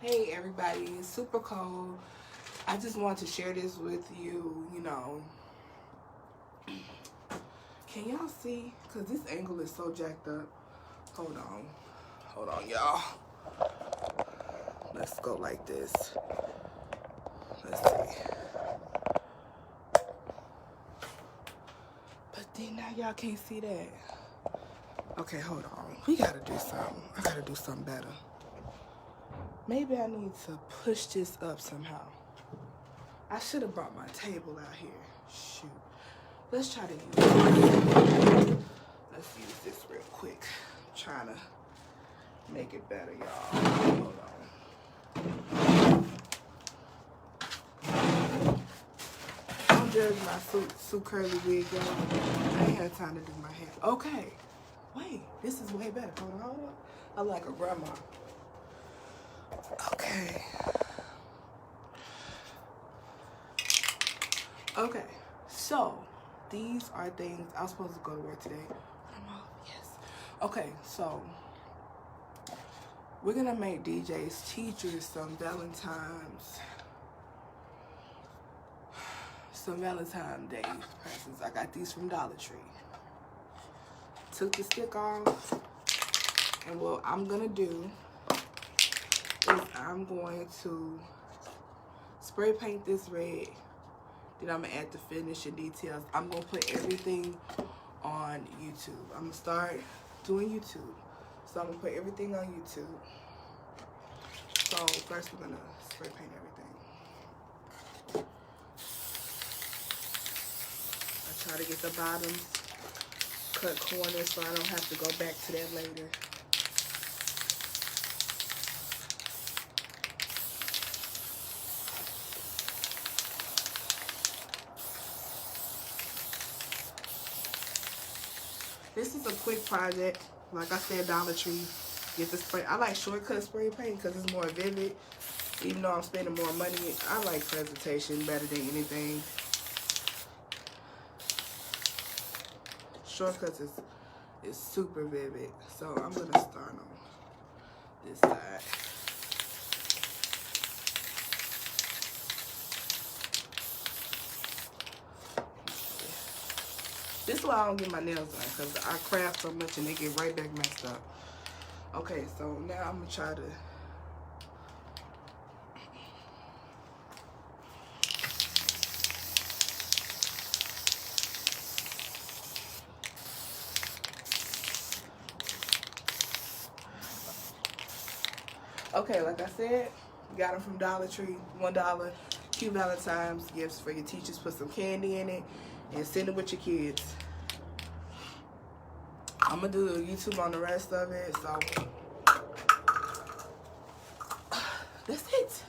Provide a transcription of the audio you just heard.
Hey everybody, it's super cold. I just want to share this with you, Can y'all see? Because this angle is so jacked up. Hold on, y'all. Let's go like this. Let's see. But then now y'all can't see that. Okay, hold on. We gotta do something. I gotta do something better. Maybe I need to push this up somehow. I should have brought my table out here. Shoot. Let's try to use this. Let's use this real quick. I'm trying to make it better, y'all. Hold on. Don't judge my suit curly wig, y'all. I ain't had time to do my hair. Okay. Wait, this is way better. Hold on. I'm like a grandma. Okay, so these are things I was supposed to go to work today. Yes. Okay, so we're gonna make DJ's teachers some Valentine's Day presents. I got these from Dollar Tree. Took the stick off, and what I'm gonna do is I'm going to spray paint this red. Then I'm gonna add the finishing details. I'm gonna put everything on YouTube. I'm gonna start doing YouTube. So I'm gonna put everything on YouTube. So first we're gonna spray paint everything. I try to get the bottoms cut corners so I don't have to go back to that later. This is a quick project. Like I said, Dollar Tree. Get the spray. I like shortcut spray paint because it's more vivid. Even though I'm spending more money, I like presentation better than anything. Shortcuts is super vivid. So I'm gonna start on this side. This is why I don't get my nails done, because I craft so much and they get right back messed up. Okay, so now I'm going to try to... Okay, like I said, got them from Dollar Tree, $1. Cute Valentine's gifts for your teachers. Put some candy in it and send it with your kids. I'm gonna do YouTube on the rest of it, so that's it.